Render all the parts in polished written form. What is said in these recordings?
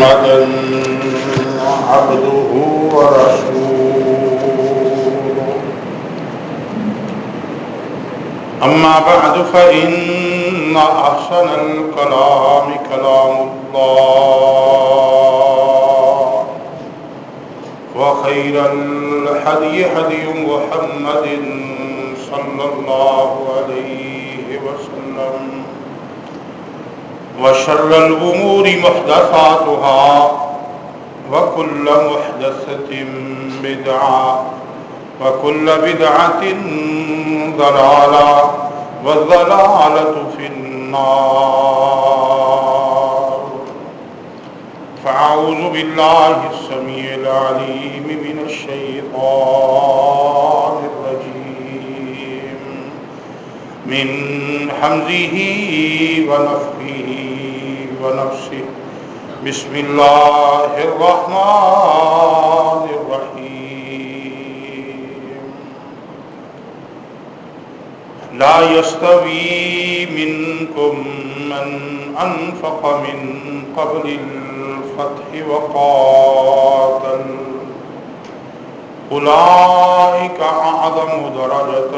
محمدا عبده ورسوله أما بعد فإن أحسن الكلام كلام الله وخير الهدي هدي محمد صلى الله عليه وسلم وشر الأمور محدثاتها وكل محدثة بدعة وكل بدعة ضلالة والضلالة في النار فأعوذ بالله السميع العليم من الشيطان الرجيم من حمزه ونفخه ونفسه بسم الله الرحمن الرحيم لا يستوي منكم من أنفق من قبل الفتح وقاتل أولئك أعظم درجة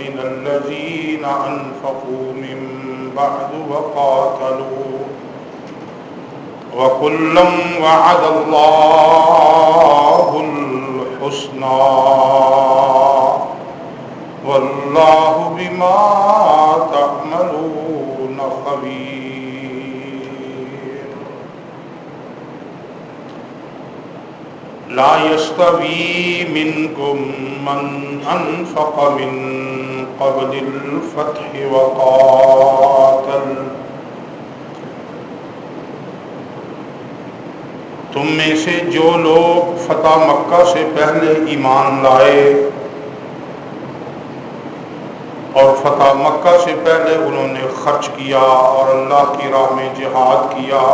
من الذين أنفقوا من بعد وقاتلوا وكلا وعد الله الحسنى والله بما تعملون خبير لا يستوي منكم من أنفق من قبل الفتح وقاتل تم میں سے جو لوگ فتح مکہ سے پہلے ایمان لائے اور فتح مکہ سے پہلے انہوں نے خرچ کیا اور اللہ کی راہ میں جہاد کیا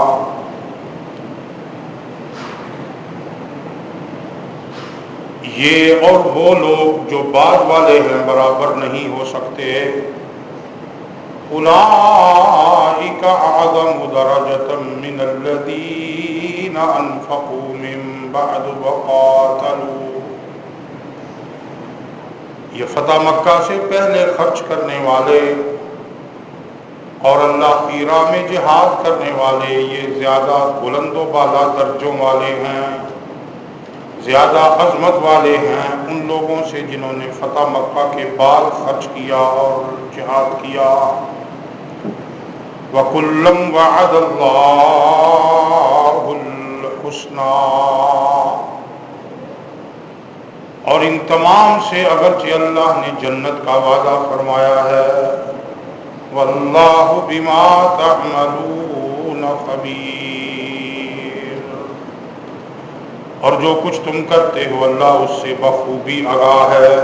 یہ اور وہ لوگ جو بعد والے ہیں برابر نہیں ہو سکتے اولئک اعظم درجۃ من الذین انفقوا من بعد وقاتلوا یہ فتح مکہ سے پہلے خرچ کرنے والے اور اللہ کی راہ میں جہاد کرنے والے یہ زیادہ بلند و بالا درجوں والے ہیں، زیادہ عظمت والے ہیں ان لوگوں سے جنہوں نے فتح مکہ کے بعد خرچ کیا اور جہاد کیا۔ وَكُلًّا وَعَدَ اللَّهُ الْحُسْنَى، اور ان تمام سے اگرچہ اللہ نے جنت کا وعدہ فرمایا ہے۔ وَاللَّهُ بِمَا تَعْمَلُونَ خَبِيرٌ، اور جو کچھ تم کرتے ہو اللہ اس سے بخوبی آگاہ ہے۔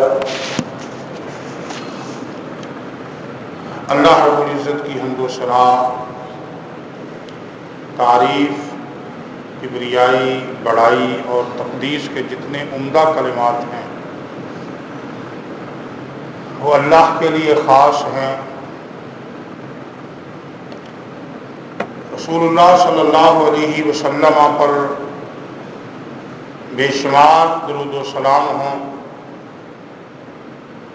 اللہ رب العزت کی حمد و ثنا، تعریف، کبریائی، بڑائی اور تقدیس کے جتنے عمدہ کلمات ہیں وہ اللہ کے لیے خاص ہیں۔ رسول اللہ صلی اللہ علیہ وسلم پر بے شمار درود و سلام ہوں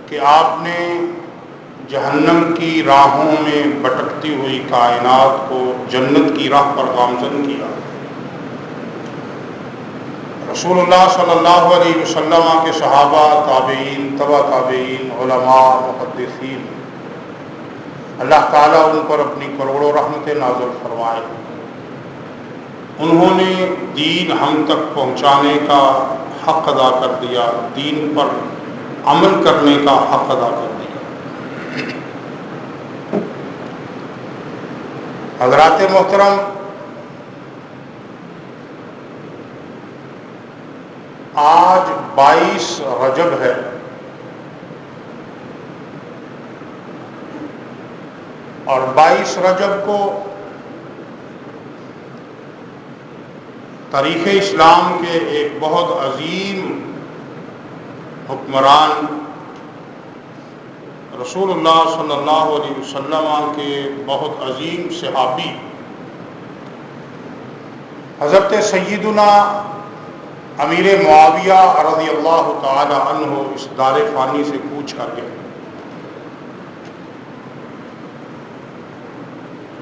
کہ آپ نے جہنم کی راہوں میں بھٹکتی ہوئی کائنات کو جنت کی راہ پر گامزن کیا۔ رسول اللہ صلی اللہ علیہ وسلم کے صحابہ، تابعین، تبع تابعین، علماء، محدثین، اللہ تعالیٰ ان پر اپنی کروڑوں رحمتیں نازل فرمائے۔ انہوں نے دین ہم تک پہنچانے کا حق ادا کر دیا، دین پر عمل کرنے کا حق ادا کر دیا۔ حضرات محترم، آج 22 رجب ہے اور 22 رجب کو تاریخ اسلام کے ایک بہت عظیم حکمران رسول اللہ صلی اللہ علیہ وسلم کے بہت عظیم صحابی حضرت سیدنا امیر معاویہ رضی اللہ تعالی عنہ اس دار فانی سے کوچ کر گئے۔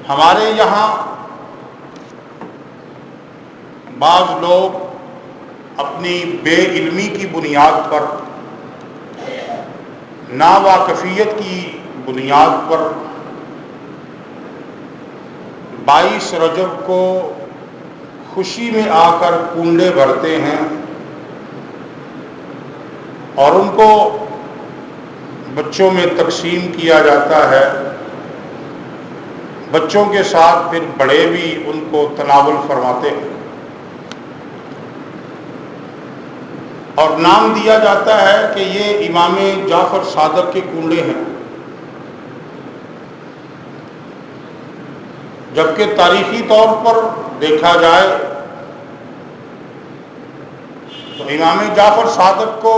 ہمارے یہاں بعض لوگ اپنی بے علمی کی بنیاد پر، ناواقفیت کی بنیاد پر 22 رجب کو خوشی میں آ کر کنڈے بھرتے ہیں اور ان کو بچوں میں تقسیم کیا جاتا ہے۔ بچوں کے ساتھ پھر بڑے بھی ان کو تناول فرماتے ہیں اور نام دیا جاتا ہے کہ یہ امام جعفر صادق کے کنڈے ہیں، جبکہ تاریخی طور پر دیکھا جائے تو امام جعفر صادق کو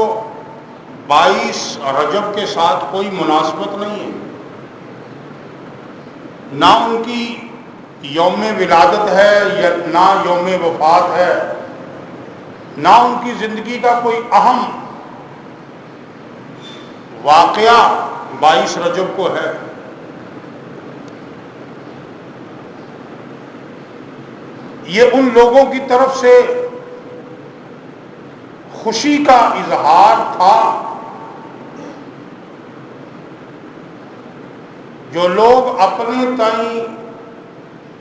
22 رجب کے ساتھ کوئی مناسبت نہیں ہے، نہ ان کی یوم ولادت ہے یا نہ یوم وفات ہے، نہ ان کی زندگی کا کوئی اہم واقعہ 22 رجب کو ہے۔ یہ ان لوگوں کی طرف سے خوشی کا اظہار تھا جو لوگ اپنے تئیں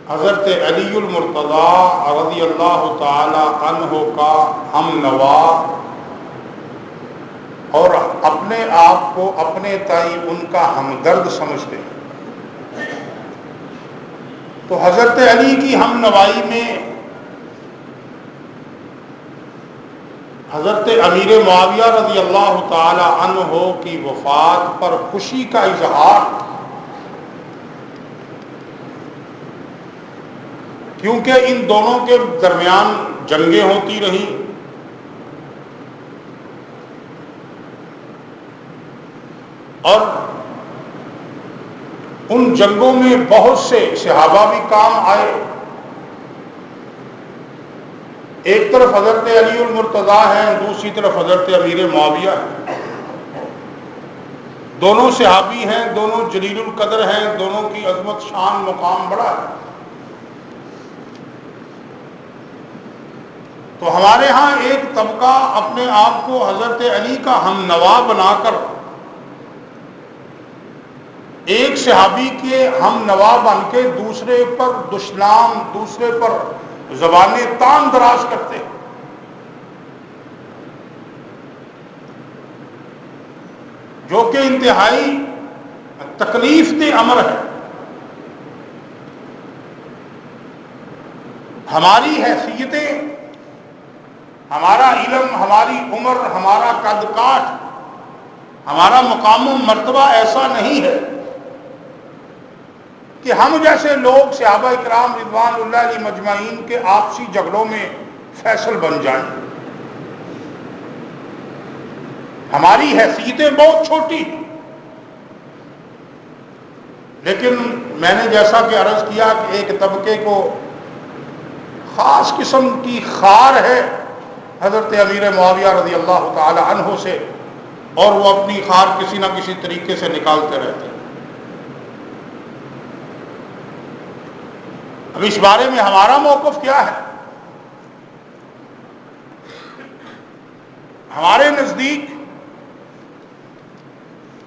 حضرت علی المرتضیٰ رضی اللہ تعالی عنہ کا ہم نوا اور اپنے آپ کو اپنے تئیں ان کا ہمدرد سمجھتے ہیں۔ تو حضرت علی کی ہم نوائی میں حضرت امیر معاویہ رضی اللہ تعالی عنہ کی وفات پر خوشی کا اظہار، کیونکہ ان دونوں کے درمیان جنگیں ہوتی رہیں اور ان جنگوں میں بہت سے صحابہ بھی کام آئے۔ ایک طرف حضرت علی المرتضیٰ ہیں، دوسری طرف حضرت امیر معاویہ ہیں، دونوں صحابی ہیں، دونوں جلیل القدر ہیں، دونوں کی عظمت شان مقام بڑا ہے۔ تو ہمارے ہاں ایک طبقہ اپنے آپ کو حضرت علی کا ہم نوا بنا کر ایک صحابی کے ہم نوا بن کے دوسرے پر دشنام، دوسرے پر زبانیں تان دراز کرتے، جو کہ انتہائی تکلیف دہ امر ہے۔ ہماری حیثیتیں، ہمارا علم، ہماری عمر، ہمارا قد کاٹ، ہمارا مقام و مرتبہ ایسا نہیں ہے کہ ہم جیسے لوگ صحابہ کرام رضوان اللہ علیہ مجمعین کے آپسی جھگڑوں میں فیصل بن جائیں۔ ہماری حیثیتیں بہت چھوٹی، لیکن میں نے جیسا کہ عرض کیا کہ ایک طبقے کو خاص قسم کی خار ہے حضرت امیر معاویہ رضی اللہ تعالی عنہ سے، اور وہ اپنی خار کسی نہ کسی طریقے سے نکالتے رہتے ہیں۔ اب اس بارے میں ہمارا موقف کیا ہے؟ ہمارے نزدیک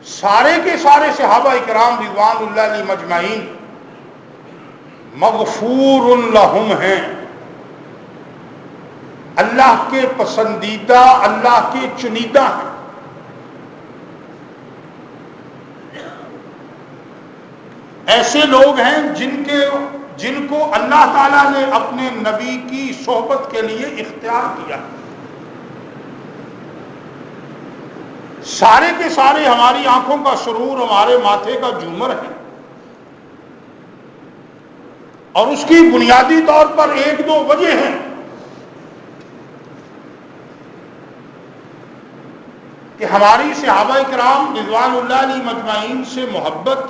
سارے کے سارے صحابہ کرام رضوان اللہ علیہ مجمعین مغفور لہم ہیں، اللہ کے پسندیدہ، اللہ کے چنیدہ ہیں۔ ایسے لوگ ہیں جن کو اللہ تعالیٰ نے اپنے نبی کی صحبت کے لیے اختیار کیا۔ سارے کے سارے ہماری آنکھوں کا سرور، ہمارے ماتھے کا جھومر ہے، اور اس کی بنیادی طور پر ایک دو وجہ ہیں۔ کہ ہماری صحابہ کرام رضوان اللہ علیہ مجمعین سے محبت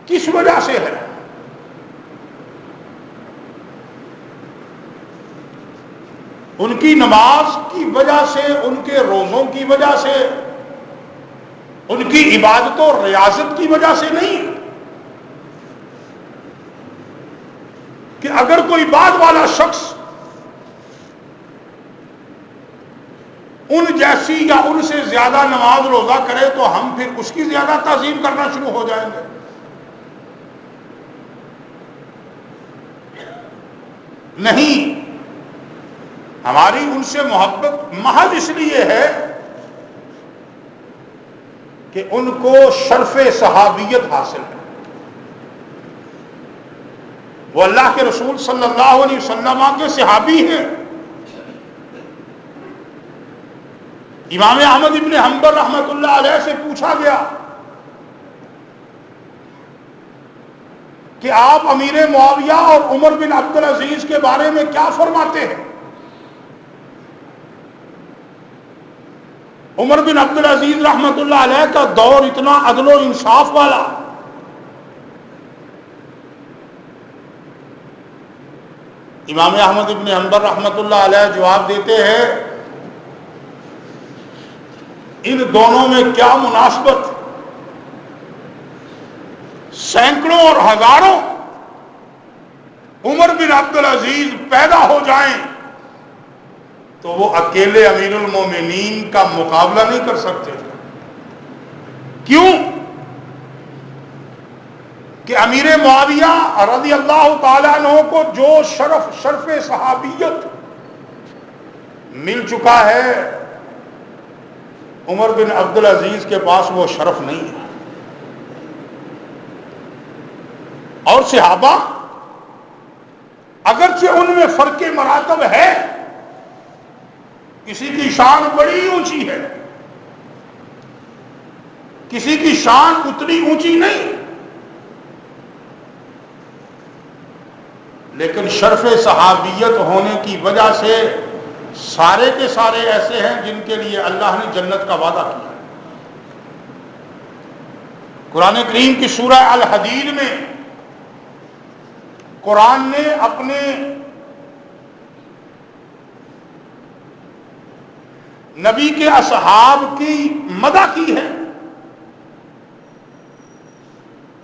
کس وجہ سے ہے؟ ان کی نماز کی وجہ سے، ان کے روزوں کی وجہ سے، ان کی عبادت و ریاضت کی وجہ سے نہیں، کہ اگر کوئی بعد والا شخص ان جیسی یا ان سے زیادہ نماز روزہ کرے تو ہم پھر اس کی زیادہ تعظیم کرنا شروع ہو جائیں گے. نہیں، ہماری ان سے محبت محض اس لیے ہے کہ ان کو شرف صحابیت حاصل ہے. وہ اللہ کے رسول صلی اللہ علیہ وسلم کے صحابی ہیں. امام احمد ابن حنبل رحمۃ اللہ علیہ سے پوچھا گیا کہ آپ امیر معاویہ اور عمر بن عبدالعزیز کے بارے میں کیا فرماتے ہیں؟ عمر بن عبدالعزیز رحمۃ اللہ علیہ کا دور اتنا عدل و انصاف والا، امام احمد ابن حنبل رحمۃ اللہ علیہ جواب دیتے ہیں ان دونوں میں کیا مناسبت؟ سینکڑوں اور ہزاروں عمر بن عبدالعزیز پیدا ہو جائیں تو وہ اکیلے امیر المومنین کا مقابلہ نہیں کر سکتے. کیوں؟ کہ امیر معاویہ رضی اللہ تعالیٰ عنہ کو جو شرف صحابیت مل چکا ہے، عمر بن عبدالعزیز کے پاس وہ شرف نہیں ہے. اور صحابہ اگرچہ ان میں فرق مراتب ہے، کسی کی شان بڑی اونچی ہے، کسی کی شان اتنی اونچی نہیں، لیکن شرف صحابیت ہونے کی وجہ سے سارے کے سارے ایسے ہیں جن کے لیے اللہ نے جنت کا وعدہ کیا. قرآن کریم کی سورہ الحدید میں قرآن نے اپنے نبی کے اصحاب کی مدح کی ہے.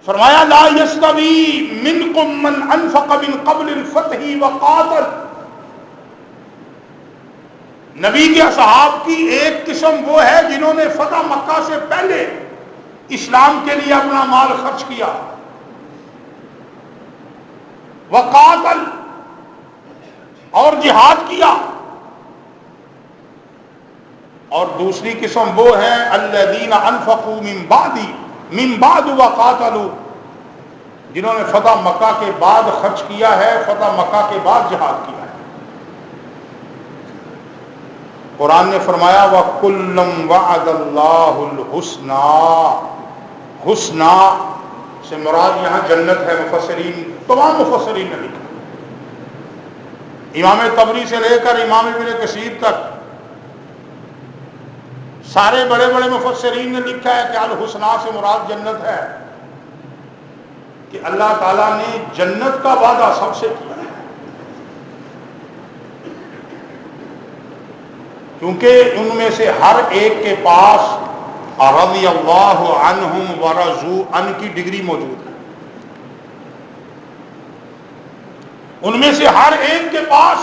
فرمایا لا یستوی منکم من انفق من قبل الفتح وقاتل. نبی کے اصحاب کی ایک قسم وہ ہے جنہوں نے فتح مکہ سے پہلے اسلام کے لیے اپنا مال خرچ کیا، وقاتل، اور جہاد کیا. اور دوسری قسم وہ ہے الذین انفقوا من بعد وقاتلوا، جنہوں نے فتح مکہ کے بعد خرچ کیا ہے، فتح مکہ کے بعد جہاد کیا ہے. قرآن نے فرمایا وَكُلًّا وَعَدَ اللَّهُ الْحُسْنَى. حسنہ سے مراد یہاں جنت ہے. مفسرین، تمام مفسرین نے لکھا، امام طبری سے لے کر امام ابن کثیر تک سارے بڑے بڑے مفسرین نے لکھا ہے کہ الحسنہ سے مراد جنت ہے، کہ اللہ تعالیٰ نے جنت کا وعدہ سب سے کیا ہے. کیونکہ ان میں سے ہر ایک کے پاس رضی اللہ عنہم ورضوا عنہ کی ڈگری موجود ہے. ان میں سے ہر ایک کے پاس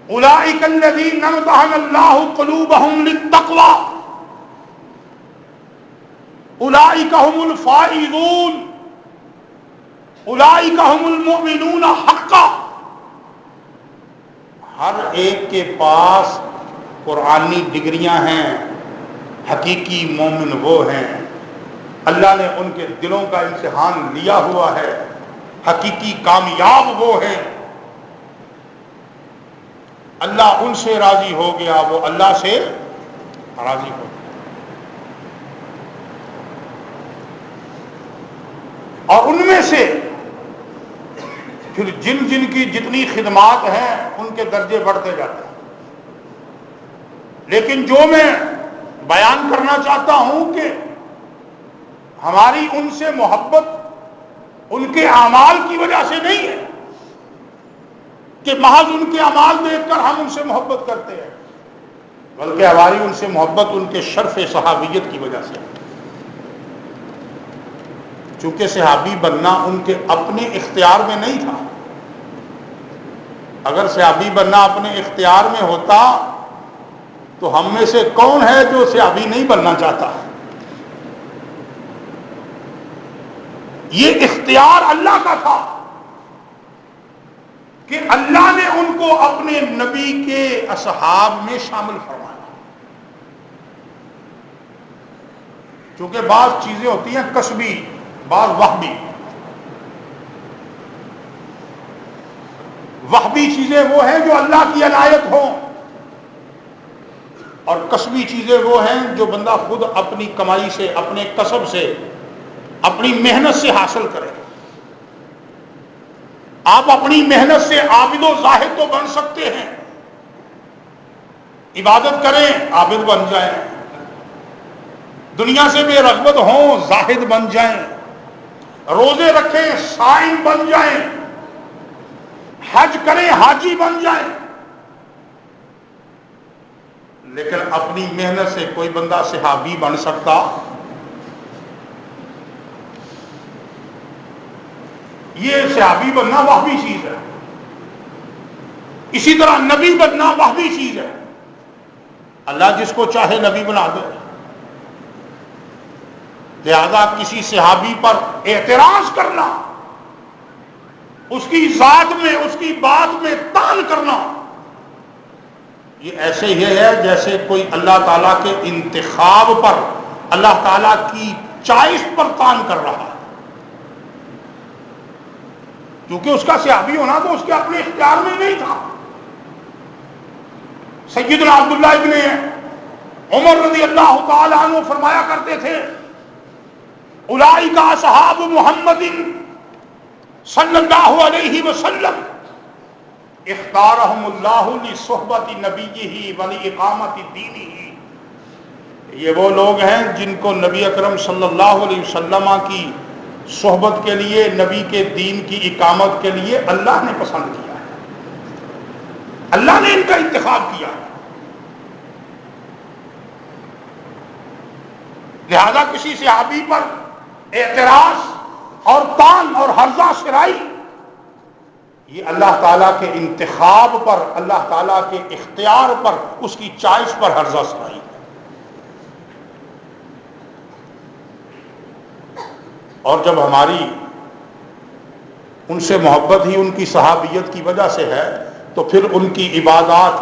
اولئک الذین امتحن اللہ قلوبہم للتقوی اولئک هم الفائزون اولئک هم المؤمنون حقا. ہر ایک کے پاس قرآنی ڈگریاں ہیں. حقیقی مومن وہ ہیں، اللہ نے ان کے دلوں کا امتحان لیا ہوا ہے. حقیقی کامیاب وہ ہیں، اللہ ان سے راضی ہو گیا، وہ اللہ سے راضی ہو گیا. اور ان میں سے پھر جن جن کی جتنی خدمات ہیں ان کے درجے بڑھتے جاتے ہیں. لیکن جو میں بیان کرنا چاہتا ہوں کہ ہماری ان سے محبت ان کے اعمال کی وجہ سے نہیں ہے، کہ محض ان کے اعمال دیکھ کر ہم ان سے محبت کرتے ہیں، بلکہ ہماری ان سے محبت ان کے شرف صحابیت کی وجہ سے، چونکہ صحابی بننا ان کے اپنے اختیار میں نہیں تھا۔ اگر صحابی بننا اپنے اختیار میں ہوتا تو ہم میں سے کون ہے جو صحابی نہیں بننا چاہتا؟ یہ اختیار اللہ کا تھا کہ اللہ نے ان کو اپنے نبی کے اصحاب میں شامل فرمایا۔ چونکہ بعض چیزیں ہوتی ہیں کسبی، بعض وہبی۔ وہبی چیزیں وہ ہیں جو اللہ کی عنایت ہوں، اور کسبی چیزیں وہ ہیں جو بندہ خود اپنی کمائی سے، اپنے کسب سے، اپنی محنت سے حاصل کرے۔ آپ اپنی محنت سے عابد و زاہد تو بن سکتے ہیں، عبادت کریں عابد بن جائیں، دنیا سے بے رغبت ہوں زاہد بن جائیں، روزے رکھیں صائم بن جائیں، حج کریں حاجی بن جائیں، لیکن اپنی محنت سے کوئی بندہ صحابی بن سکتا؟ یہ صحابی بننا وہبی چیز ہے۔ اسی طرح نبی بننا وہبی چیز ہے۔ اللہ جس کو چاہے نبی بنا دے، لہذا کسی صحابی پر اعتراض کرنا، اس کی ذات میں، اس کی بات میں طعن کرنا، یہ ایسے ہی ہے جیسے کوئی اللہ تعالیٰ کے انتخاب پر، اللہ تعالیٰ کی چوائس پر طعن کر رہا ہے، کیونکہ اس کا صحابی ہونا تو اس کے اپنے اختیار میں نہیں تھا۔ سیدنا عبداللہ ابن عمر رضی اللہ تعالی عنہ فرمایا کرتے تھے، اولئک اصحاب محمد صلی اللہ علیہ وسلم اختارہم اللہ لصحبت نبیہ ولاقامت دینہ۔ یہ وہ لوگ ہیں جن کو نبی اکرم صلی اللہ علیہ وسلم کی صحبت کے لیے، نبی کے دین کی اقامت کے لیے اللہ نے پسند کیا ہے، اللہ نے ان کا انتخاب کیا ہے۔ لہذا کسی صحابی پر اعتراض اور طعن اور ہرزہ شرائی، یہ اللہ تعالیٰ کے انتخاب پر، اللہ تعالیٰ کے اختیار پر، اس کی چوائس پر ہرزہ شرائی۔ اور جب ہماری ان سے محبت ہی ان کی صحابیت کی وجہ سے ہے، تو پھر ان کی عبادات،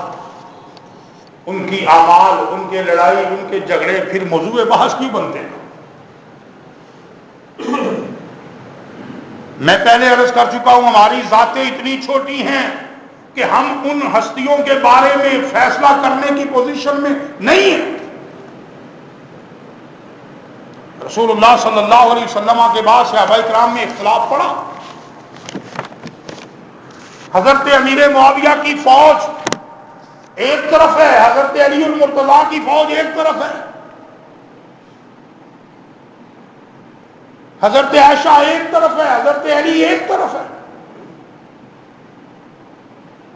ان کی اعمال، ان کے لڑائی، ان کے جھگڑے پھر موضوع بحث کیوں بنتے ہیں؟ میں پہلے عرض کر چکا ہوں، ہماری ذاتیں اتنی چھوٹی ہیں کہ ہم ان ہستیوں کے بارے میں فیصلہ کرنے کی پوزیشن میں نہیں ہیں۔ رسول اللہ صلی اللہ علیہ وسلم کے بعد صحابہ کرام میں اختلاف پڑا۔ حضرت امیر معاویہ کی فوج ایک طرف ہے، حضرت علی المرتضیٰ کی فوج ایک طرف ہے، حضرت عائشہ ایک طرف ہے، حضرت علی ایک طرف ہے،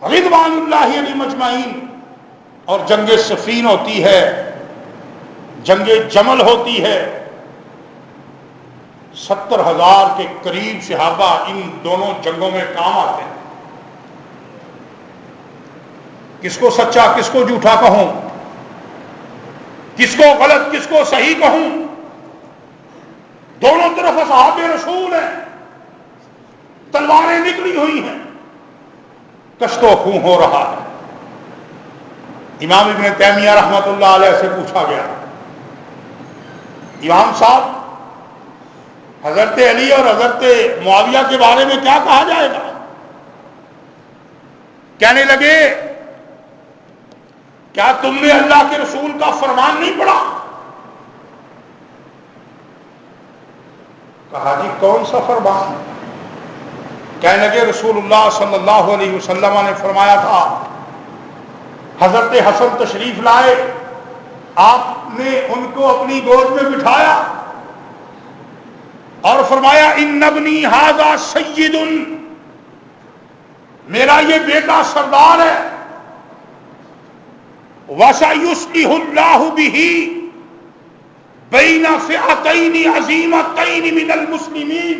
رضوان اللہ علیہم اجمعین۔ اور جنگ صفین ہوتی ہے، جنگ جمل ہوتی ہے، 70,000 کے قریب صحابہ ان دونوں جنگوں میں کام آتے ہیں۔ کس کو سچا کس کو جھوٹا کہوں، کس کو غلط کس کو صحیح کہوں، دونوں طرف اصحاب رسول ہیں، تلواریں نکلی ہوئی ہیں، کشت و خون ہو رہا ہے۔ امام ابن تیمیہ رحمۃ اللہ علیہ سے پوچھا گیا، امام صاحب حضرت علی اور حضرت معاویہ کے بارے میں کیا کہا جائے گا؟ کہنے لگے، کیا تم نے اللہ کے رسول کا فرمان نہیں پڑھا؟ کہا جی کون سا فرمان؟ کہنے لگے رسول اللہ صلی اللہ علیہ وسلم نے فرمایا تھا، حضرت حسن تشریف لائے، آپ نے ان کو اپنی گود میں بٹھایا اور فرمایا ان ابنی ھذا سید میرا یہ بیٹا سردار ہے، وَسَيُصْلِحُ اللَّهُ بِهِ بَيْنَ فِئَتَيْنِ عَظِیمَتَيْنِ مِنَ الْمُسْلِمِینَ،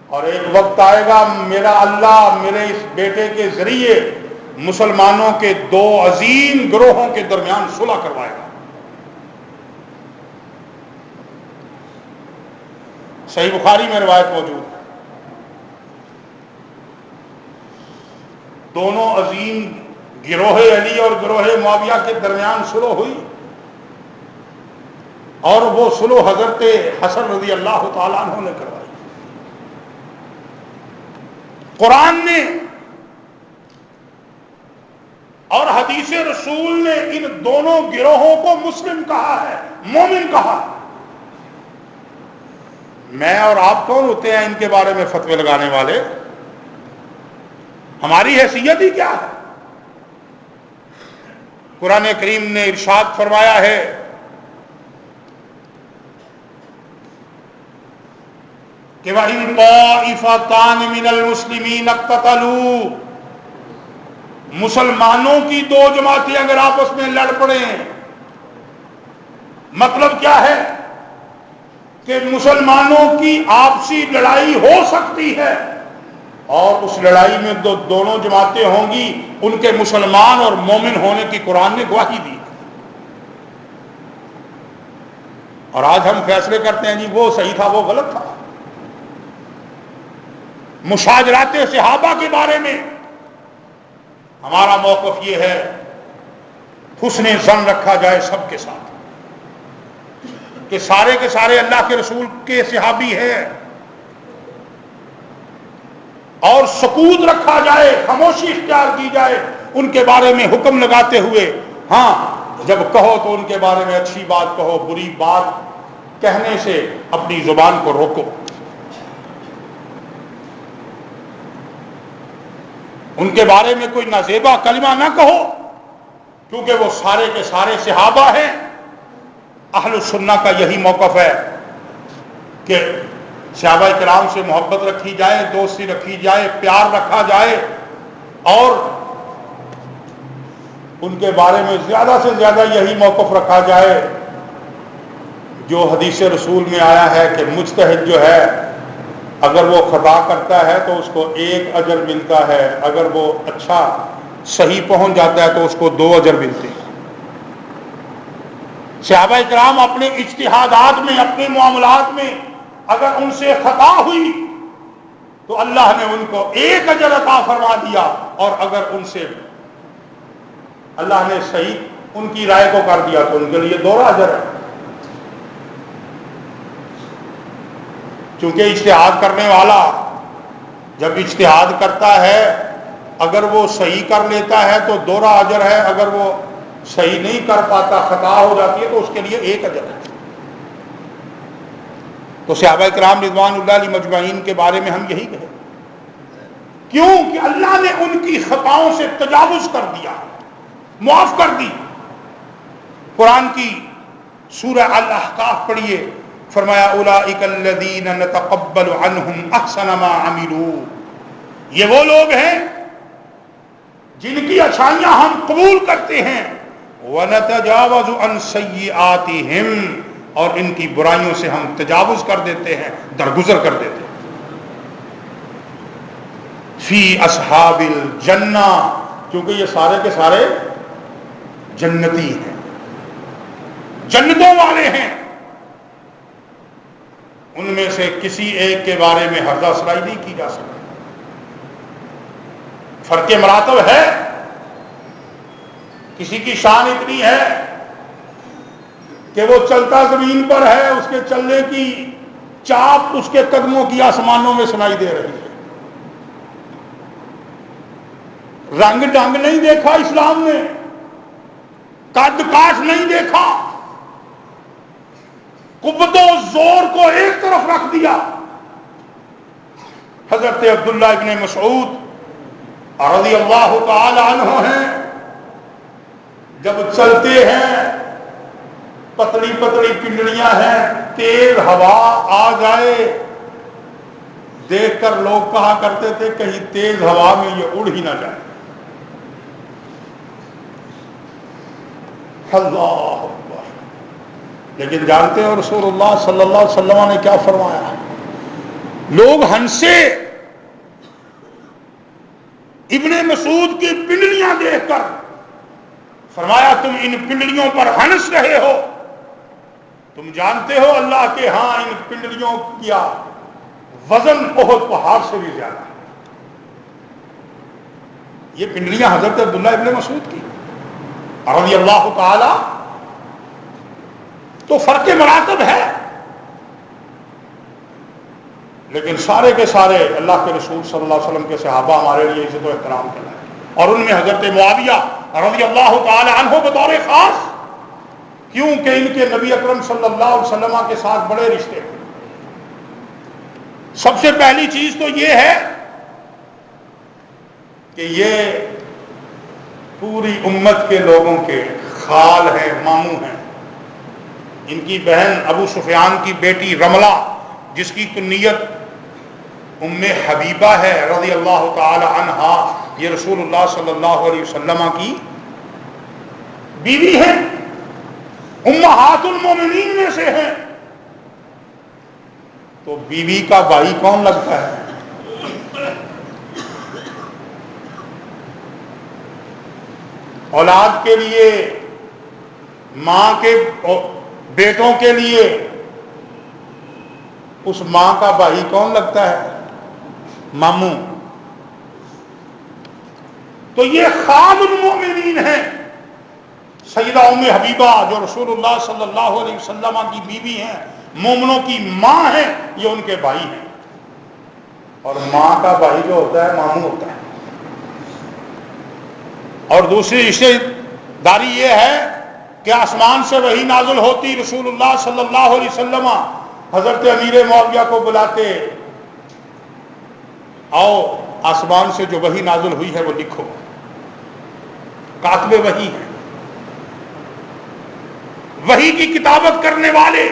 اور ایک وقت آئے گا میرا اللہ میرے اس بیٹے کے ذریعے مسلمانوں کے دو عظیم گروہوں کے درمیان صلح کروائے گا۔ صحیح بخاری میں روایت موجود ہے، دونوں عظیم گروہ علی اور گروہ معاویہ کے درمیان صلح ہوئی، اور وہ صلح حضرت حسن رضی اللہ تعالیٰ عنہ نے کروائی۔ قرآن نے اور حدیث رسول نے ان دونوں گروہوں کو مسلم کہا ہے، مومن کہا ہے۔ میں اور آپ کون ہوتے ہیں ان کے بارے میں فتوے لگانے والے؟ ہماری حیثیت ہی کیا ہے؟ قرآن کریم نے ارشاد فرمایا ہے کہ وَإِن طَائِفَتَانِ مِنَ الْمُسْلِمِينَ اقْتَتَلُوا، مسلمانوں کی دو جماعتیں اگر آپس میں لڑ پڑیں، مطلب کیا ہے کہ مسلمانوں کی آپسی لڑائی ہو سکتی ہے، اور اس لڑائی میں دونوں جماعتیں ہوں گی، ان کے مسلمان اور مومن ہونے کی قرآن نے گواہی دی۔ اور آج ہم فیصلے کرتے ہیں جی وہ صحیح تھا وہ غلط تھا۔ مشاجرات صحابہ کے بارے میں ہمارا موقف یہ ہے حسن ظن رکھا جائے سب کے ساتھ کہ سارے کے سارے اللہ کے رسول کے صحابی ہیں، اور سکوت رکھا جائے، خاموشی اختیار کی جائے ان کے بارے میں حکم لگاتے ہوئے۔ ہاں جب کہو تو ان کے بارے میں اچھی بات کہو، بری بات کہنے سے اپنی زبان کو روکو۔ ان کے بارے میں کوئی نازیبا کلمہ نہ کہو، کیونکہ وہ سارے کے سارے صحابہ ہیں۔ اہل السنہ کا یہی موقف ہے کہ صحابہ کرام سے محبت رکھی جائے، دوستی رکھی جائے، پیار رکھا جائے، اور ان کے بارے میں زیادہ سے زیادہ یہی موقف رکھا جائے جو حدیث رسول میں آیا ہے کہ مجتہد جو ہے اگر وہ خطا کرتا ہے تو اس کو 1 اجر ملتا ہے، اگر وہ اچھا صحیح پہنچ جاتا ہے تو اس کو 2 اجر ملتے ہیں۔ صحابہ کرام اپنے اجتہادات میں، اپنے معاملات میں اگر ان سے خطا ہوئی تو اللہ نے ان کو 1 اجر عطا فرما دیا، اور اگر ان سے اللہ نے صحیح ان کی رائے کو کر دیا تو ان کے لیے 2 اجر ہے۔ چونکہ اجتہاد کرنے والا جب اجتہاد کرتا ہے اگر وہ صحیح کر لیتا ہے تو 2 اجر ہے، اگر وہ صحیح نہیں کر پاتا خطا ہو جاتی ہے تو اس کے لیے 1 اجر ہے۔ تو صحابہ کرام رضوان اللہ علیہ مجمعین کے بارے میں ہم یہی کہیں، کیوں کہ اللہ نے ان کی خطاؤں سے تجاوز کر دیا، معاف کر دی۔ قرآن کی سورہ الاحقاف پڑھیے، فرمایا اولئک الذین نتقبل عنہم احسن ما عملوا، یہ وہ لوگ ہیں جن کی اچھائیاں ہم قبول کرتے ہیں، ونتجاوز عن سیئاتہم، اور ان کی برائیوں سے ہم تجاوز کر دیتے ہیں، درگزر کر دیتے ہیں۔ فی اصحاب الجنہ، کیونکہ یہ سارے کے سارے جنتی ہیں، جنتوں والے ہیں، ان میں سے کسی ایک کے بارے میں ہردہ سرائی نہیں کی جا سکتی۔ فرق مراتب ہے، کسی کی شان اتنی ہے کہ وہ چلتا زمین پر ہے، اس کے چلنے کی چاپ اس کے قدموں کی آسمانوں میں سنائی دے رہی ہے۔ رنگ ڈنگ نہیں دیکھا اسلام نے، قد کاٹ نہیں دیکھا، قوت و زور کو ایک طرف رکھ دیا۔ حضرت عبداللہ ابن مسعود رضی اللہ تعالی عنہ ہیں، جب چلتے ہیں پتلی پتلی پنڈلیاں ہیں، تیز ہوا آ جائے، دیکھ کر لوگ کہا کرتے تھے کہیں تیز ہوا میں یہ اڑ ہی نہ جائے. اللہ اکبر. لیکن جانتے ہو رسول اللہ صلی اللہ علیہ وسلم نے کیا فرمایا؟ لوگ ہنسے ابن مسعود کی پنڈلیاں دیکھ کر. فرمایا تم ان پنڈلیوں پر ہنس رہے ہو، تم جانتے ہو اللہ کے ہاں ان پنڈلیوں کیا وزن احد پہاڑ سے بھی زیادہ ہے. یہ پنڈلیاں حضرت عبداللہ ابن مسعود کی رضی اللہ تعالی. تو فرق مراتب ہے، لیکن سارے کے سارے اللہ کے رسول صلی اللہ علیہ وسلم کے صحابہ ہمارے لیے عزت و احترام کے لائق، اور ان میں حضرت معاویہ رضی اللہ تعالی عنہ بطور خاص، کیونکہ ان کے نبی اکرم صلی اللہ علیہ وسلم کے ساتھ بڑے رشتے ہیں. سب سے پہلی چیز تو یہ ہے کہ یہ پوری امت کے لوگوں کے خال ہیں، ماموں ہیں. ان کی بہن ابو سفیان کی بیٹی رملہ، جس کی کنیت ام حبیبہ ہے رضی اللہ تعالی عنہا، یہ رسول اللہ صلی اللہ علیہ وسلم کی بیوی ہیں، امہات المومنین میں سے ہیں. تو بیوی کا بھائی کون لگتا ہے؟ اولاد کے لیے، ماں کے بیٹوں کے لیے اس ماں کا بھائی کون لگتا ہے؟ ماموں. تو یہ خال المؤمنین ہیں. سیدہ ام حبیبہ جو رسول اللہ صلی اللہ علیہ وسلم کی بیوی ہیں، مومنوں کی ماں ہیں، یہ ان کے بھائی ہیں. اور ماں کا بھائی جو ہوتا ہے ماموں ہوتا ہے. اور دوسری رشتے داری یہ ہے کہ آسمان سے وحی نازل ہوتی، رسول اللہ صلی اللہ علیہ وسلم حضرت امیر معاویہ کو بلاتے، آؤ آسمان سے جو وحی نازل ہوئی ہے وہ لکھو. کاتب وحی ہے، وحی کی کتابت کرنے والے.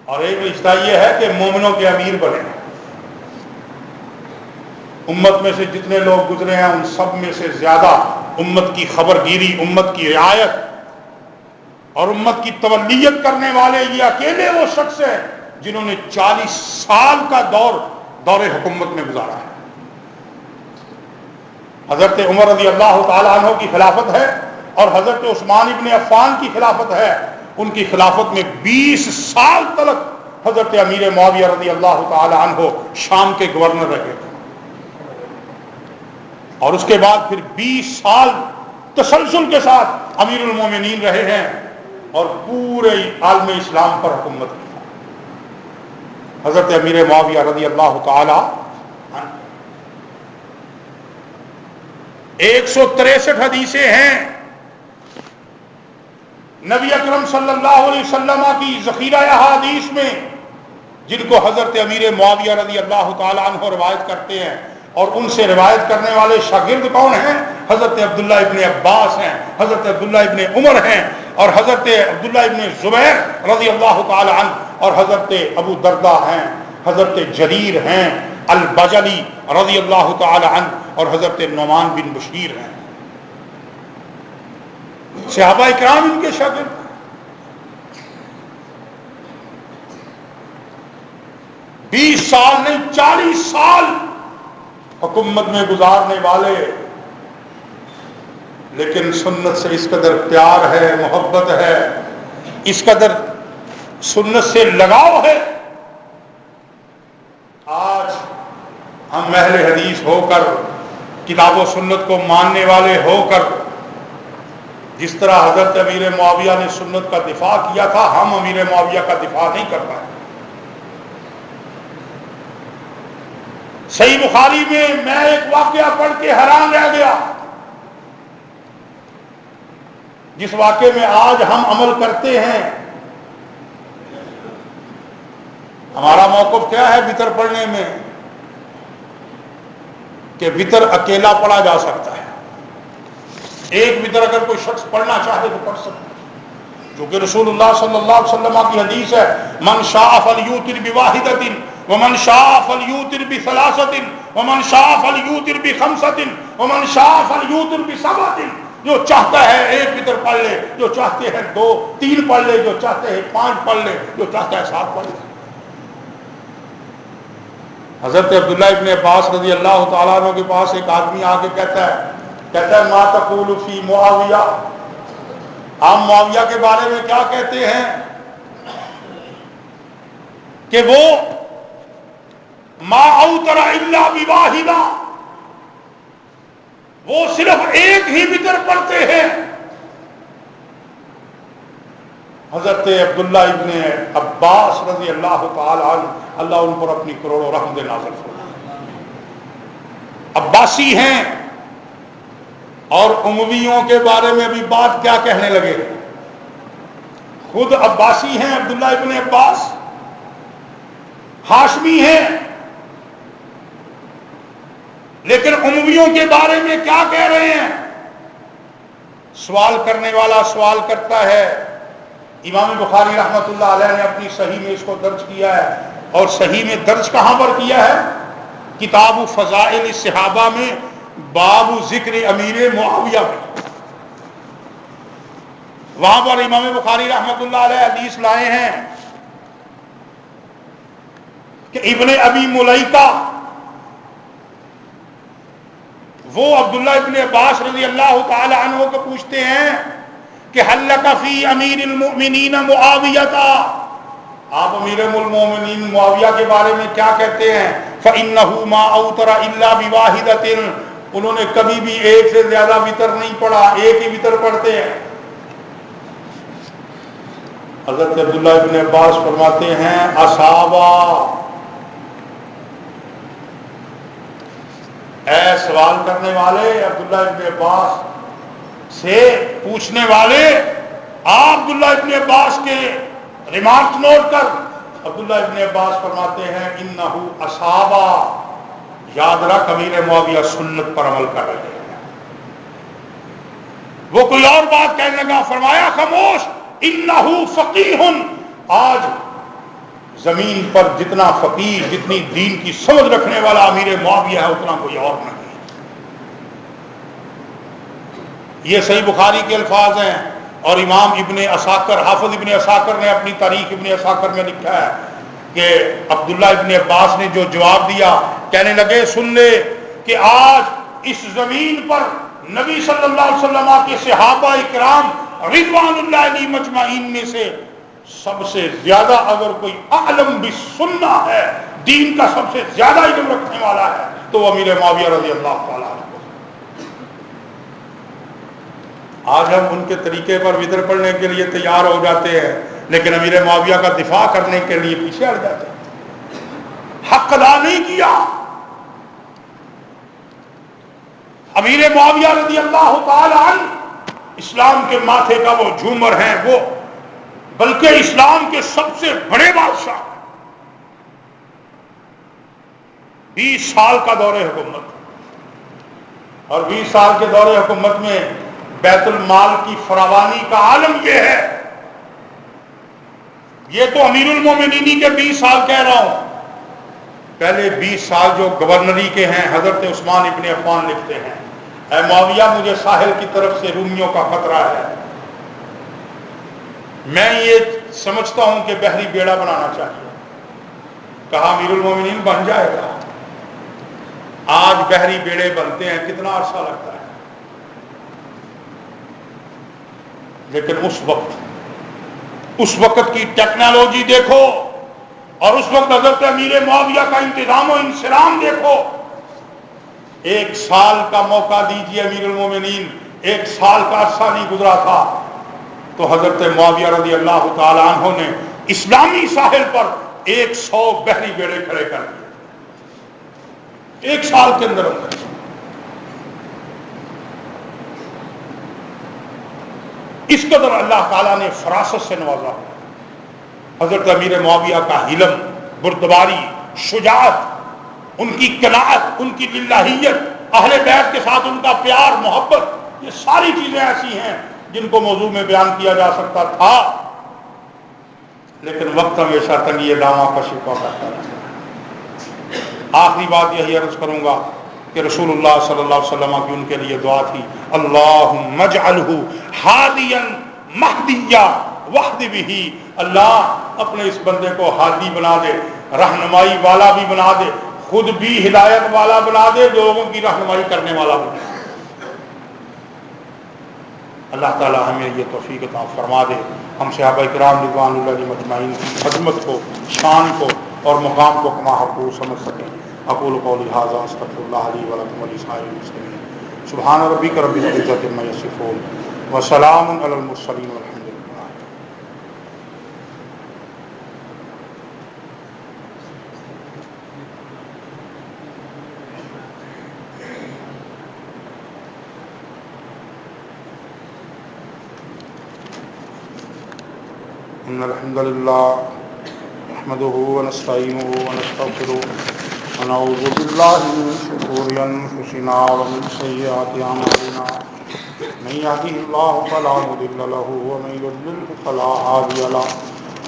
اور ایک رشتہ یہ ہے کہ مومنوں کے امیر بنے. امت میں سے جتنے لوگ گزرے ہیں ان سب میں سے زیادہ امت کی خبر گیری، امت کی رعایت اور امت کی تولیت کرنے والے یہ اکیلے وہ شخص ہیں جنہوں نے 40 سال کا دور حکومت میں گزارا ہے. حضرت عمر رضی اللہ تعالی عنہ کی خلافت ہے اور حضرت عثمان ابن عفان کی خلافت ہے. ان کی خلافت میں 20 سال تک حضرت امیر معاویہ رضی اللہ تعالی عنہ شام کے گورنر رہے تھے، اور اس کے بعد پھر 20 سال تسلسل کے ساتھ امیر المومنین رہے ہیں اور پورے عالم اسلام پر حکومت کی. حضرت امیر معاویہ رضی اللہ تعالی عنہ 163 حدیثیں ہیں نبی اکرم صلی اللہ علیہ وسلم کی ذخیرہ احادیث میں، جن کو حضرت امیر معاویہ رضی اللہ تعالی عنہ روایت کرتے ہیں. اور ان سے روایت کرنے والے شاگرد کون ہیں؟ حضرت عبداللہ ابن عباس ہیں، حضرت عبداللہ ابن عمر ہیں، اور حضرت عبداللہ ابن زبیر رضی اللہ تعالی عنہ، اور حضرت ابو دردہ ہیں، حضرت جریر ہیں البجلی رضی اللہ تعالی عنہ، اور حضرت نعمان بن بشیر ہیں. صحابہ اکرام ان کے شاگرد. 20 سال نہیں 40 سال حکومت میں گزارنے والے، لیکن سنت سے اس قدر پیار ہے، محبت ہے، اس قدر سنت سے لگاؤ ہے. آج ہم اہل حدیث ہو کر، کتاب و سنت کو ماننے والے ہو کر، جس طرح حضرت امیر معاویہ نے سنت کا دفاع کیا تھا، ہم امیر معاویہ کا دفاع نہیں کر پائے. صحیح بخاری میں میں ایک واقعہ پڑھ کے حیران رہ گیا، جس واقعے میں آج ہم عمل کرتے ہیں. ہمارا موقف کیا ہے وتر پڑھنے میں؟ کہ وتر اکیلا پڑھا جا سکتا ہے. ایک وتر اگر کوئی شخص پڑھنا چاہے تو پڑھ سکتا ہے، جو کہ رسول اللہ صلی اللہ علیہ وسلم کی حدیث ہے، من شاء فلیوتر بواحدۃ ومن شاء فلیوتر بثلاثۃ ومن شاء فلیوتر بخمسۃ ومن شاء فلیوتر بسبعۃ. جو چاہتا ہے ایک وتر پڑھ لے، جو چاہتے ہیں 2 3 پڑھ لے، جو چاہتے ہیں 5 پڑھ لے، جو چاہتا ہے 7 پڑھ لے. حضرت عبداللہ ابن عباس رضی اللہ تعالیٰ عنہ کے پاس ایک آدمی آ کے کہتا ہے ما تقول فی معاویہ، آپ معاویہ کے بارے میں کیا کہتے ہیں؟ کہ وہ ما اوتر الا بواحدہ، وہ صرف ایک ہی وتر پڑھتے ہیں. حضرت عبداللہ ابن عباس رضی اللہ تعالی عنہ، اللہ ان پر اپنی کروڑوں رحمت نازل فرمائے، عباسی ہیں. اور امویوں کے بارے میں بھی بات کیا کہنے لگے، خود عباسی ہیں عبداللہ ابن عباس، ہاشمی ہیں، لیکن امویوں کے بارے میں کیا کہہ رہے ہیں؟ سوال کرنے والا سوال کرتا ہے. امام بخاری رحمۃ اللہ علیہ نے اپنی صحیح میں اس کو درج کیا ہے، اور صحیح میں درج کہاں پر کیا ہے؟ کتاب فضائل الصحابہ میں باب ذکر امیر معاویہ میں. وہاں پر امام بخاری رحمۃ اللہ علیہ حدیث لائے ہیں کہ ابن ابی ملیکہ وہ عبداللہ ابن عباس رضی اللہ تعالی عنہ کو پوچھتے ہیں کہ حل لک فی امیر المؤمنین معاویہ، آپ امیر المؤمنین معاویہ کے بارے میں کیا کہتے ہیں؟ فإنہ ما اوتر الا بواحدۃ، انہوں نے کبھی بھی ایک سے زیادہ وتر نہیں پڑھا، ایک ہی وتر پڑھتے ہیں. حضرت عبداللہ ابن عباس فرماتے ہیں اصابا، اے سوال کرنے والے، عبداللہ ابن عباس سے پوچھنے والے، آپ عبداللہ ابن عباس کے ریمارکس نوٹ کر. عبداللہ ابن عباس فرماتے ہیں انہو اصابا، یاد رکھ امیر معاویہ سنت پر عمل کر رہے ہیں. وہ کوئی اور بات کہنے لگا، فرمایا خاموش، انہو فقیہ، آج زمین پر جتنا فقیہ، جتنی دین کی سمجھ رکھنے والا امیر معاویہ ہے اتنا کوئی اور نہیں. یہ صحیح بخاری کے الفاظ ہیں، اور امام ابن عساکر، حافظ ابن عساکر نے اپنی تاریخ ابن عساکر میں لکھا ہے کہ عبداللہ ابن عباس نے جو جواب دیا، کہنے لگے سن لے کہ آج اس زمین پر نبی صلی اللہ علیہ وسلم کے صحابہ اکرام رضوان اللہ علیہ مجمعین میں سے سب سے زیادہ اگر کوئی اعلم بالسنہ ہے، دین کا سب سے زیادہ علم رکھنے والا ہے، تو وہ امیر معاویہ رضی اللہ تعالیٰ عنہ. آج ہم ان کے طریقے پر وتر پڑھنے کے لیے تیار ہو جاتے ہیں، لیکن امیر معاویہ کا دفاع کرنے کے لیے پیچھے ہٹ جاتے ہیں. حق ادا نہیں کیا. امیر معاویہ رضی اللہ تعالی عنہ اسلام کے ماتھے کا وہ جھومر ہیں، وہ بلکہ اسلام کے سب سے بڑے بادشاہ. 20 سال کا دور حکومت، اور 20 سال کے دور حکومت میں بیت المال کی فراوانی کا عالم یہ ہے. یہ تو امیر المومنین کے 20 سال کہہ رہا ہوں، پہلے 20 سال جو گورنری کے ہیں حضرت عثمان ابن عفان لکھتے ہیں، اے معاویہ مجھے ساحل کی طرف سے رومیوں کا خطرہ ہے، میں یہ سمجھتا ہوں کہ بحری بیڑا بنانا چاہیے. کہا امیر المومنین بن جائے گا. آج بحری بیڑے بنتے ہیں کتنا عرصہ لگتا ہے، لیکن اس وقت کی ٹیکنالوجی دیکھو، اور اس وقت حضرت امیر معاویہ کا انتظام و انصرام دیکھو. 1 سال کا موقع دیجیے امیر المومنین، 1 سال کا عرصہ نہیں گزرا تھا تو حضرت معاویہ رضی اللہ تعالی عنہ نے اسلامی ساحل پر 100 بحری بیڑے کھڑے کر دیے 1 سال کے اندر. اس قدر اللہ تعالیٰ نے فراست سے نوازا. حضرت امیر معاویہ کا حلم، بردباری، شجاعت، ان کی قناعت، ان کی للہیت، اہل بیت کے ساتھ ان کا پیار، محبت، یہ ساری چیزیں ایسی ہیں جن کو موضوع میں بیان کیا جا سکتا تھا، لیکن وقت ہمیشہ تنگی دامہ کا شکوہ کرتا رہتا ہے. آخری بات یہی عرض کروں گا کہ رسول اللہ صلی اللہ علیہ وسلم کی ان کے لیے دعا تھی، اللہم اجعلہ ہادیا مہدیا واہد بہ، اللہ اپنے اس بندے کو ہادی بنا دے، رہنمائی والا بھی بنا دے، خود بھی ہدایت والا بنا دے، لوگوں کی رہنمائی کرنے والا بنا دے۔ اللہ تعالی ہمیں یہ توفیق عطا فرما دے، ہم صحابہ کرام رضوان اللہ علیہم اجمعین کی عظمت کو، شان کو اور مقام کو کما حقوق سمجھ سکیں۔ اقول قولی ھذا استغفر اللہ لی ولکم ولسائر المسلمین۔ سبحان ربک رب العزۃ عما یصفون وسلام علی المرسلین والحمد للہ۔ ان الحمد للہ نحمده ونستعینه ونستغفره ونعوذ باللہ من شرور انفسنا ومن سیئات اعمالنا، من يهده الله فلا مضل له ومن يضلل فلا هادي له،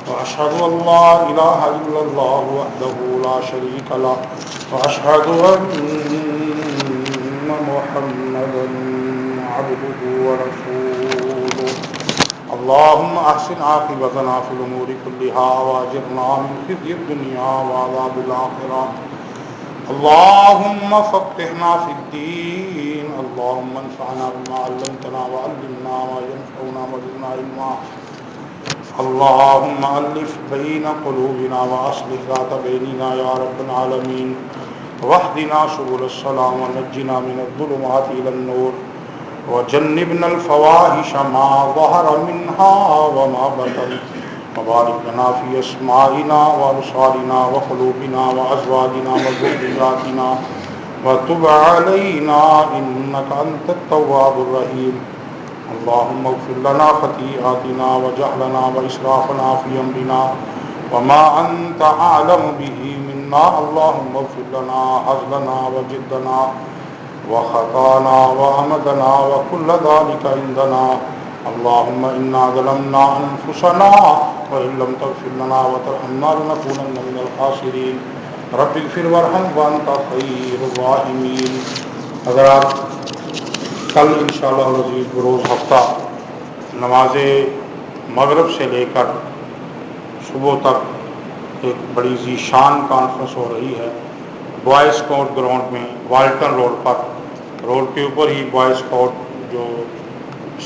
واشهد ان لا اله الا الله وحده لا شريك له، واشهد ان محمدا عبده ورسوله۔ اللهم احسن عاقبتنا في الامور كلها واجرنا من خزي الدنيا وعذاب الاخره۔ اللهم فقهنا في الدين، اللهم انفعنا بما علمتنا وعلمنا ما ينفعنا وزدنا علما۔ اللهم الف بين قلوبنا واصلح ذات بيننا يا رب العالمين، واهدنا سبل السلام ونجنا من الظلمات الى النور، وجنبنا الفواحش ما ظهر منها وما بطن، وبارك لنا في أسمائنا وأبصارنا وقلوبنا وأزواجنا وذرياتنا، وتب علينا إنك أنت التواب الرحيم۔ اللهم اغفر لنا خطيئاتنا وجهلنا وإسرافنا في أمرنا وما أنت أعلم به منا، اللهم اغفر لنا هزلنا وجدنا وخطانا وعمدنا وكل ذلك عندنا، اللهم إنا ظلمنا أنفسنا وإن لم تغفر لنا وترحمنا لنكونن من الخاسرين، رب اغفر وارحم وأنت خير الراحمين۔ حضرات، کل انشاءاللہ العزیز بروز ہفتہ نماز مغرب سے لے کر صبح تک ایک بڑی ذی شان کانفرنس ہو رہی ہے بوائے اسکاؤٹ گراؤنڈ میں، والٹن روڈ پر، روڈ کے اوپر ہی بوائے اسکاؤٹ جو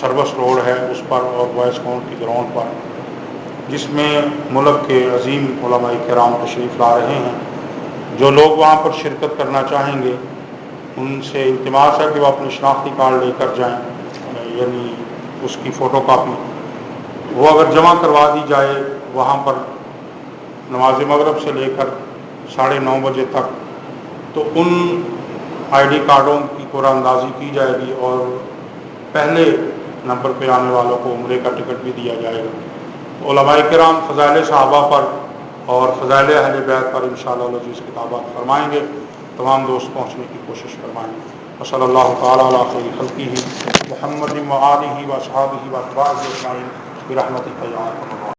سروس روڈ ہے اس پر، اور بوائے اسکاؤٹ کی گراؤنڈ پر، جس میں ملک کے عظیم علماء کرام تشریف لا رہے ہیں۔ جو لوگ وہاں پر شرکت کرنا چاہیں گے ان سے التماس ہے کہ وہ اپنے شناختی کارڈ لے کر جائیں، یعنی اس کی فوٹو کاپی، وہ اگر جمع کروا دی جائے وہاں پر نماز مغرب سے لے کر 9:30 بجے تک، تو ان آئی ڈی کارڈوں کی قرآن اندازی کی جائے گی اور پہلے نمبر پہ آنے والوں کو عمرے کا ٹکٹ بھی دیا جائے گا۔ علماء کرام فضائل صحابہ پر اور فضائل اہل بیت پر انشاءاللہ العزیز کتابات فرمائیں گے، تمام دوست پہنچنے کی کوشش فرمائیں۔ وصلی اللہ تعالیٰ علی خیر خلقہ محمد وآلہ وصحبہ واتباعہ اجمعین برحمتک یا ارحم الراحمین۔